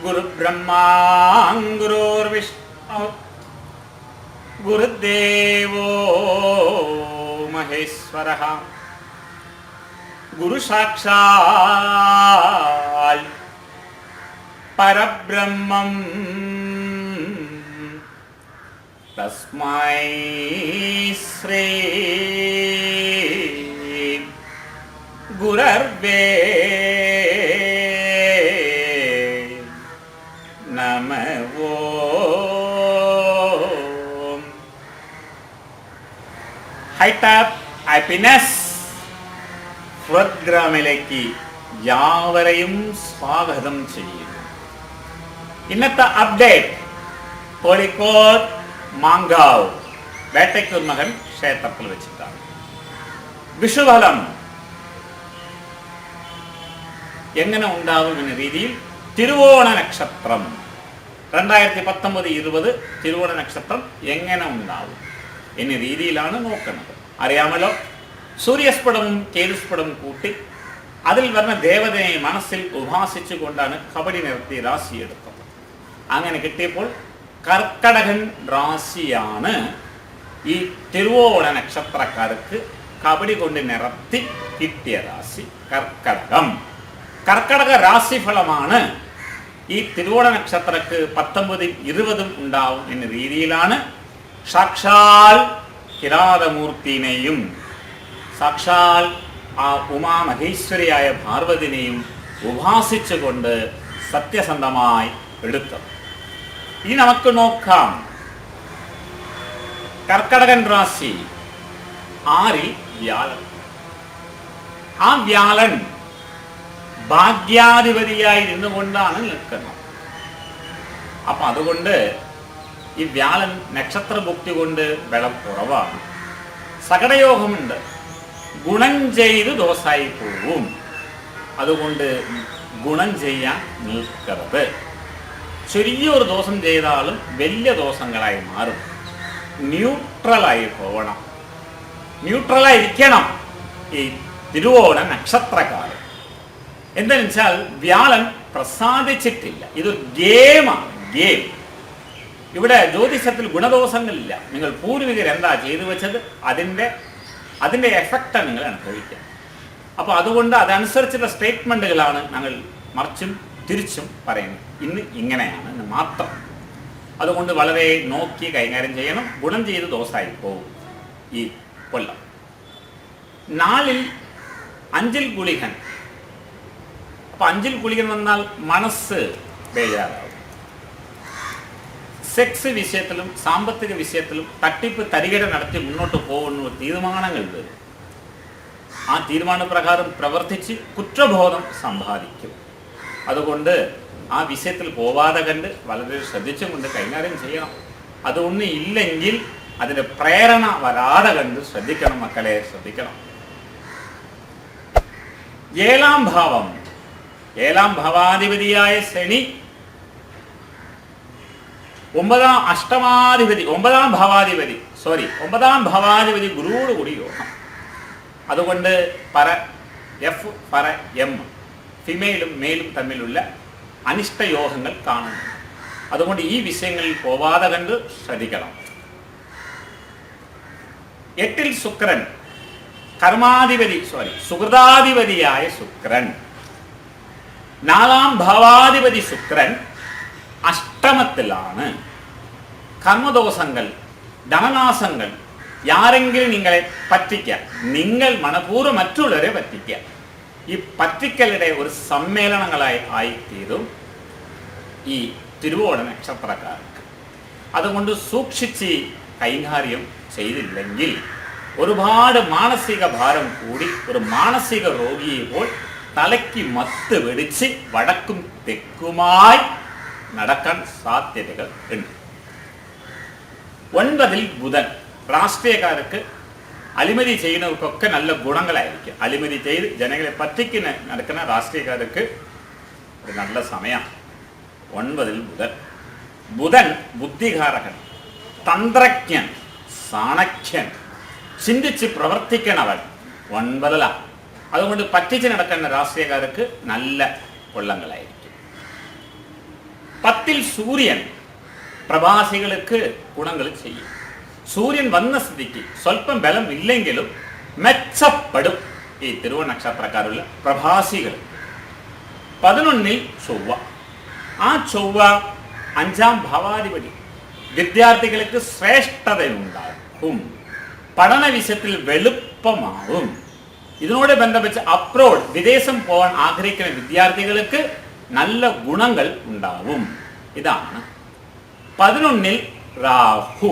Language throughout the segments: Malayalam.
गुरुब्रह्मा गुरुर्विष्णु गुरुदेवो महेश्वरः गुरुसाक्षात् परब्रह्मं तस्मै श्री गुरवे नमो। ഹൈടാപ്പ് ഹാപ്പിനെസ് പ്രോഗ്രാമിലേക്ക് യാവരെയും സ്വാഗതം ചെയ്യുന്നു. ഇന്നത്തെ അപ്ഡേറ്റ് കോഴിക്കോട് മാങ്കാവ് വേട്ടയ്ക്കൂർ മകൻ ക്ഷേത്രത്തിൽ വെച്ചിട്ടാണ്. വിഷുഫലം എങ്ങനെ ഉണ്ടാവും എന്ന രീതിയിൽ തിരുവോണ നക്ഷത്രം 2019-20 തിരുവോണ നക്ഷത്രം എങ്ങനെ ഉണ്ടാവും എന്ന രീതിയിലാണ് നോക്കുന്നത്. അറിയാമല്ലോ, സൂര്യസ്പടവും കേതുസ്പടവും കൂട്ടി അതിൽ വരുന്ന ദേവതയെ മനസ്സിൽ ഉപാസിച്ചുകൊണ്ടാണ് കബഡി നിരത്തി രാശി എടുത്തത്. അങ്ങനെ കിട്ടിയപ്പോൾ കർക്കടകൻ രാശിയാണ് ഈ തിരുവോണ നക്ഷത്രക്കാർക്ക് കബഡി കൊണ്ട് നിരത്തി കിട്ടിയ രാശി കർക്കടകം. കർക്കടക രാശിഫലമാണ് ഈ തിരുവോണ നക്ഷത്രക്ക് 19-20 ഉണ്ടാവും എന്ന രീതിയിലാണ് സാക്ഷാൽ കിരാതമൂർത്തിനെയും സാക്ഷാൽ ആ ഉമാമഹേശ്വരിയായ പാർവതിനെയും ഉപാസിച്ചുകൊണ്ട് സത്യസന്ധമായി എടുത്തത്. ഇനി നമുക്ക് നോക്കാം, കർക്കടകൻ രാശി 6 വ്യാഴൻ. ആ വ്യാഴൻ ഭാഗ്യാധിപതിയായി നിന്നുകൊണ്ടാണ് നിൽക്കുന്നത്. അപ്പൊ അതുകൊണ്ട് ഈ വ്യാഴൻ നക്ഷത്രഭുക്തി കൊണ്ട് ബലം കുറവാണ്. സകടയോഗമുണ്ട്, ഗുണം ചെയ്ത് ദോഷായി പോവും. അതുകൊണ്ട് ഗുണം ചെയ്യാൻ നിൽക്കരുത്. ചെറിയൊരു ദോഷം ചെയ്താലും വലിയ ദോഷങ്ങളായി മാറും. ന്യൂട്രലായി പോകണം, ന്യൂട്രലായിരിക്കണം ഈ തിരുവോണ നക്ഷത്രക്കാരൻ. എന്താണെന്ന് വെച്ചാൽ വ്യാഴൻ പ്രസാദിച്ചിട്ടില്ല. ഇതൊരു ഗെയിമാണ്, ഗെയിം. ഇവിടെ ജ്യോതിഷത്തിൽ ഗുണദോഷങ്ങളില്ല. നിങ്ങൾ പൂർവികർ എന്താ ചെയ്തു വെച്ചത് അതിൻ്റെ എഫക്റ്റ് നിങ്ങൾ അനുഭവിക്കുക. അപ്പോൾ അതുകൊണ്ട് അതനുസരിച്ചുള്ള സ്റ്റേറ്റ്മെൻറ്റുകളാണ് ഞങ്ങൾ മറിച്ചും തിരിച്ചും പറയുന്നത്. ഇന്ന് ഇങ്ങനെയാണ് എന്ന് മാത്രം. അതുകൊണ്ട് വളരെ നോക്കി കൈകാര്യം ചെയ്യണം. ഗുണം ചെയ്ത് ദോഷമായി പോകും ഈ കൊല്ലം. 4-ൽ 5-ൽ ഗുളികൻ. അപ്പം 5-ൽ ഗുളികൻ വന്നാൽ മനസ്സ് ബേജാറാവും. സെക്സ് വിഷയത്തിലും സാമ്പത്തിക വിഷയത്തിലും തട്ടിപ്പ് തരികിട നടത്തി മുന്നോട്ട് പോകുന്ന തീരുമാനങ്ങൾ വരും. ആ തീരുമാനപ്രകാരം പ്രവർത്തിച്ച് കുറ്റബോധം സമ്പാദിക്കും. അതുകൊണ്ട് ആ വിഷയത്തിൽ പോവാതെ കണ്ട് വളരെ ശ്രദ്ധിച്ചുകൊണ്ട് കൈകാര്യം ചെയ്യണം. അതൊന്നും ഇല്ലെങ്കിൽ അതിൻ്റെ പ്രേരണ വരാതെ കണ്ട് ശ്രദ്ധിക്കണം മക്കളെ, ശ്രദ്ധിക്കണം. 7-ാം ഭാവം, 7-ാം ഭാവാധിപതിയായ ശനി 9-ാം ഭാവാധിപതി ഗുരുവോട് കൂടി യോഗം. അതുകൊണ്ട് എം ഫിമെയിലും മെയിലും തമ്മിലുള്ള അനിഷ്ടയോഗങ്ങൾ കാണുന്നു. അതുകൊണ്ട് ഈ വിഷയങ്ങളിൽ പോവാതെ കണ്ട് ശ്രദ്ധിക്കണം. 8-ൽ ശുക്രൻ, സുഹൃതാധിപതിയായ ശുക്രൻ. 4-ാം ഭാവാധിപതി ശുക്രൻ അഷ്ടമത്തിലാണ്. കർമ്മദോഷങ്ങൾ, ധനനാശങ്ങൾ, ആരെങ്കിലും നിങ്ങളെ പറ്റിക്കുക, നിങ്ങൾ മനഃപൂർവ്വം മറ്റുള്ളവരെ പറ്റിക്കുക, ഈ പറ്റിക്കലുടെ ഒരു സമ്മേളനങ്ങളായി ആയിത്തീരും ഈ തിരുവോണ നക്ഷത്രക്കാർക്ക്. അതുകൊണ്ട് സൂക്ഷിച്ച് കൈകാര്യം ചെയ്തില്ലെങ്കിൽ ഒരുപാട് മാനസിക ഭാരം കൂടി ഒരു മാനസിക രോഗിയെ പോൽ തലയ്ക്ക് മത്ത് വെടിച്ച് വടക്കും തെക്കുമായി നടക്കാൻ സാധ്യതകൾ ഉണ്ട്. 9-ൽ ബുധൻ. രാഷ്ട്രീയക്കാർക്ക് അഴിമതി ചെയ്യുന്നവർക്കൊക്കെ നല്ല ഗുണങ്ങളായിരിക്കും. അഴിമതി ചെയ്ത് ജനങ്ങളെ പറ്റിക്കുന്ന നടക്കുന്ന രാഷ്ട്രീയക്കാർക്ക് ഒരു നല്ല സമയമാണ്. 9-ൽ ബുധൻ. ബുധൻ ബുദ്ധികാരകൻ, തന്ത്രജ്ഞൻ, സാണക്യൻ, ചിന്തിച്ച് പ്രവർത്തിക്കണവൻ 9-ലാണ്. അതുകൊണ്ട് പറ്റിച്ച് നടക്കുന്ന രാഷ്ട്രീയക്കാർക്ക് നല്ല കൊള്ളങ്ങളായിരിക്കും. 10ൽ സൂര്യൻ പ്രവാസികൾക്ക് ഗുണങ്ങൾ ചെയ്യും. സൂര്യൻ വന്ന സ്ഥിതിക്ക് സ്വല്പം ബലം ഇല്ലെങ്കിലും മെച്ചപ്പെടും ഈ തിരുവോണ നക്ഷത്രക്കാരുള്ള പ്രവാസികൾ. 11ൽ ചൊവ്വ. ആ ചൊവ്വ 5ാം ഭാവാധിപതി. വിദ്യാർത്ഥികൾക്ക് ശ്രേഷ്ഠതയുണ്ടാകും. പഠന വിഷയത്തിൽ വെളുപ്പമാവും. ഇതിനോട് ബന്ധപ്പെട്ട് അബ്രോഡ് വിദേശം പോകാൻ ആഗ്രഹിക്കുന്ന വിദ്യാർത്ഥികൾക്ക് നല്ല ഗുണങ്ങൾ ഉണ്ടാവും. ഇതാണ് 11ൽ രാഹു.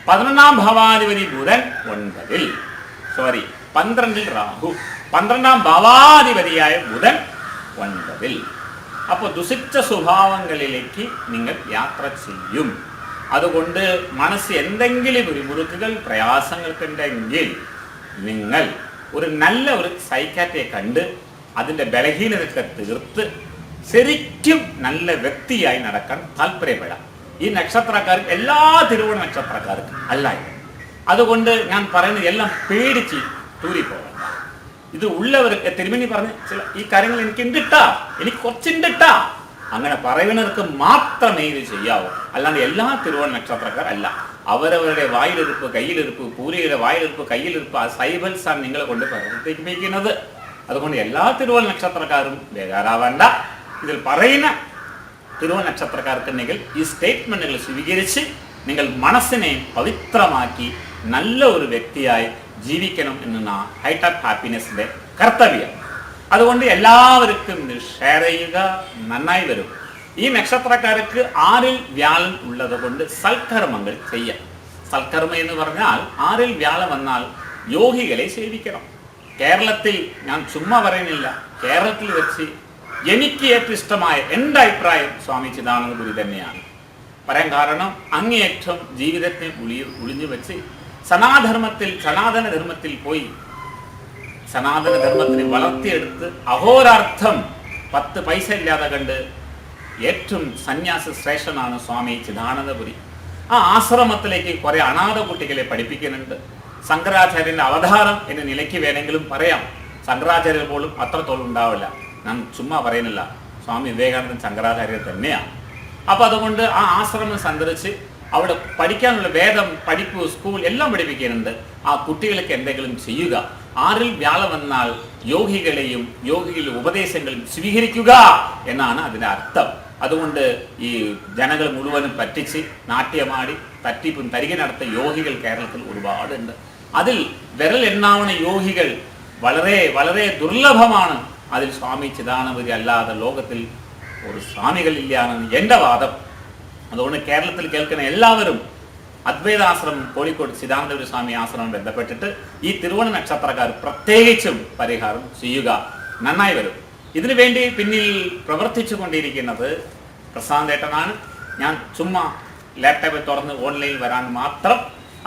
11ാം ഭാവാധിപതി ബുധൻ 9ൽ. 12ൽ രാഹു. 12ാം ഭാവാധിപതിയായ ബുധൻ 9ൽ. അപ്പോൾ ദുഷിച്ച സ്വഭാവങ്ങളിലേക്ക് നിങ്ങൾ യാത്ര ചെയ്യും. അതുകൊണ്ട് മനസ്സ് എന്തെങ്കിലും ഒരു മുറുക്കുകൾ പ്രയാസങ്ങൾക്കുണ്ടെങ്കിൽ നിങ്ങൾ ഒരു നല്ല ഒരു സൈക്കാട്രിയെ കണ്ട് അതിൻ്റെ ബലഹീനതയൊക്കെ തീർത്ത് ശരിക്കും നല്ല വ്യക്തിയായി നടക്കാൻ താല്പര്യപ്പെടാം. ഈ നക്ഷത്രക്കാർക്ക് എല്ലാ തിരുവോണ നക്ഷത്രക്കാർക്കും അല്ല. അതുകൊണ്ട് ഞാൻ പറയുന്നത് എല്ലാം പേടിച്ച് തൂരിപ്പോകണം. ഇത് ഉള്ളവർക്ക് തിരുമേനി പറഞ്ഞ് ചില ഈ കാര്യങ്ങൾ എനിക്ക് കുറച്ചുണ്ടിട്ടാ അങ്ങനെ പറയുന്നവർക്ക് മാത്രമേ ഇത് ചെയ്യാവൂ. അല്ലാണ്ട് എല്ലാ തിരുവോണ നക്ഷത്രക്കാർ അല്ല. അവരവരുടെ വായിലെടുപ്പ് കയ്യിലെടുപ്പ്, പൂരയുടെ വായിലെടുപ്പ് കയ്യിലെടുപ്പ്, ആ സൈബൽസാണ് നിങ്ങളെ കൊണ്ട് പ്രവർത്തിപ്പിക്കുന്നത്. അതുകൊണ്ട് എല്ലാ തിരുവോണ നക്ഷത്രക്കാരും ബേജാറാവേണ്ട. ഇതിൽ പറയുന്ന തിരുവോണ നക്ഷത്രക്കാർക്കുണ്ടെങ്കിൽ ഈ സ്റ്റേറ്റ്മെന്റുകൾ സ്വീകരിച്ച് നിങ്ങൾ മനസ്സിനെ പവിത്രമാക്കി നല്ല ഒരു വ്യക്തിയായി ജീവിക്കണം എന്ന ഹൈറ്റ് ഓഫ് ഹാപ്പിനെസിന്റെ കർത്തവ്യം. അതുകൊണ്ട് എല്ലാവർക്കും ഷെയർ ചെയ്യുക, നന്നായി വരും. ഈ നക്ഷത്രക്കാർക്ക് 6ൽ വ്യാഴം ഉള്ളത് കൊണ്ട് സൽക്കർമ്മങ്ങൾ ചെയ്യാം. സൽക്കർമ്മം എന്ന് പറഞ്ഞാൽ 6ൽ വ്യാഴം വന്നാൽ യോഗികളെ സേവിക്കണം. കേരളത്തിൽ ഞാൻ ചുമ്മാ പറയുന്നില്ല, കേരളത്തിൽ വെച്ച് എനിക്ക് ഏറ്റവും ഇഷ്ടമായ എൻ്റെ അഭിപ്രായം സ്വാമി ചിദാനന്ദ ഗുരു തന്നെയാണ്. പറയാൻ കാരണം അങ്ങേയറ്റം ജീവിതത്തെ ഒളിഞ്ഞു വെച്ച് സനാതന ധർമ്മത്തിൽ പോയി സനാതന ധർമ്മത്തിനെ വളർത്തിയെടുത്ത് അഹോരാർത്ഥം 10 പൈസ ഇല്ലാതെ കണ്ട് ഏറ്റവും സന്യാസ ശ്രേഷ്ഠനാണ് സ്വാമി ചിദാനന്ദപുരി. ആ ആശ്രമത്തിലേക്ക് കുറെ അനാഥ കുട്ടികളെ പഠിപ്പിക്കുന്നുണ്ട്. ശങ്കരാചാര്യന്റെ അവതാരം എന്ന നിലയ്ക്ക് വേണമെങ്കിലും പറയാം. ശങ്കരാചാര്യർ പോലും അത്രത്തോളം ഉണ്ടാവില്ല. ഞാൻ ചുമ്മാ പറയുന്നില്ല, സ്വാമി വിവേകാനന്ദൻ ശങ്കരാചാര്യർ തന്നെയാണ്. അപ്പൊ അതുകൊണ്ട് ആ ആശ്രമം സന്ദർശിച്ച് അവിടെ പഠിക്കാനുള്ള വേദം പഠിപ്പ് സ്കൂൾ എല്ലാം പഠിപ്പിക്കുന്നുണ്ട്. ആ കുട്ടികൾക്ക് എന്തെങ്കിലും ചെയ്യുക. 6ൽ വ്യാഴം വന്നാൽ യോഗികളെയും യോഗികളുടെ ഉപദേശങ്ങളും സ്വീകരിക്കുക എന്നാണ് അതിൻ്റെ അർത്ഥം. അതുകൊണ്ട് ഈ ജനങ്ങൾ മുഴുവനും പറ്റിച്ച് നാട്യമാടി തട്ടിപ്പും തരികെ നടത്ത യോഗികൾ കേരളത്തിൽ ഒരുപാടുണ്ട്. അതിൽ വിരൽ എണ്ണാവുന്ന യോഗികൾ വളരെ വളരെ ദുർലഭമാണ്. അതിൽ സ്വാമി ചിദാനന്ദപുരി അല്ലാതെ ലോകത്തിൽ ഒരു സ്വാമികളില്ലാന്നാണ് എൻ്റെ വാദം. അതുകൊണ്ട് കേരളത്തിൽ കേൾക്കുന്ന എല്ലാവരും അദ്വൈതാശ്രമം കോഴിക്കോട് ചിദാനന്ദപുരി സ്വാമി ആശ്രമം ബന്ധപ്പെട്ടിട്ട് ഈ തിരുവോണ നക്ഷത്രക്കാർ പ്രത്യേകിച്ചും പരിഹാരം ചെയ്യുക, നന്നായി വരും. ഇതിനു വേണ്ടി പിന്നിൽ പ്രവർത്തിച്ചു കൊണ്ടിരിക്കുന്നത് പ്രശാന്തേട്ടനാണ്. ഞാൻ ചുമ്മാ ലാപ്ടോപ്പ് തുറന്ന് ഓൺലൈൻ വരാൻ മാത്രം.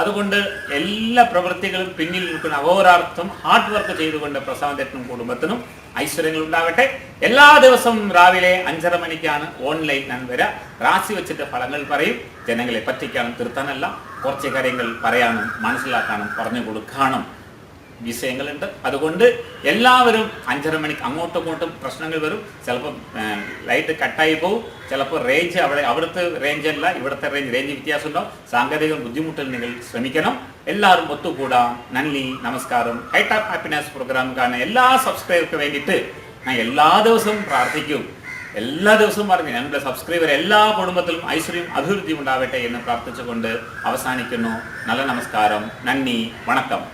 അതുകൊണ്ട് എല്ലാ പ്രവൃത്തികളും പിന്നിൽ നിൽക്കുന്ന അഹോരാർത്ഥം ഹാർഡ് വർക്ക് ചെയ്തുകൊണ്ട് പ്രശാന്തേട്ടനും കുടുംബത്തിനും ഐശ്വര്യങ്ങൾ ഉണ്ടാകട്ടെ. എല്ലാ ദിവസവും രാവിലെ 5:30 മണിക്കാണ് ഓൺലൈൻ ഞാൻ വരാം. രാശി വെച്ചിട്ട് ഫലങ്ങൾ പറയും. ജനങ്ങളെ പറ്റിക്കാനും തിരുത്താനല്ല, കുറച്ച് കാര്യങ്ങൾ പറയാനും മനസ്സിലാക്കാനും പറഞ്ഞു കൊടുക്കാനും വിഷയങ്ങളുണ്ട്. അതുകൊണ്ട് എല്ലാവരും 5:30 മണിക്ക് അങ്ങോട്ടും ഇങ്ങോട്ടും പ്രശ്നങ്ങൾ വരും. ചിലപ്പോൾ ലൈറ്റ് കട്ടായി പോകും, ചിലപ്പോൾ റേഞ്ച് അവിടുത്തെ റേഞ്ച് അല്ല ഇവിടുത്തെ റേഞ്ച് വ്യത്യാസം ഉണ്ടാവും. സാങ്കേതിക ബുദ്ധിമുട്ടിൽ നിങ്ങൾ ശ്രമിക്കണം. എല്ലാവരും ഒത്തുകൂടാം. നന്ദി, നമസ്കാരം. ഹൈറ്റ് ഓഫ് ഹാപ്പിനെസ് പ്രോഗ്രാം കാണുന്ന എല്ലാ സബ്സ്ക്രൈബർക്ക് വേണ്ടിയിട്ട് ഞാൻ എല്ലാ ദിവസവും പ്രാർത്ഥിക്കും. എല്ലാ ദിവസവും പറഞ്ഞു ഞങ്ങളുടെ സബ്സ്ക്രൈബർ എല്ലാ കുടുംബത്തിലും ഐശ്വര്യം അഭിവൃദ്ധി ഉണ്ടാവട്ടെ എന്ന് പ്രാർത്ഥിച്ചുകൊണ്ട് അവസാനിക്കുന്നു. നല്ല നമസ്കാരം, നന്ദി, വണക്കം.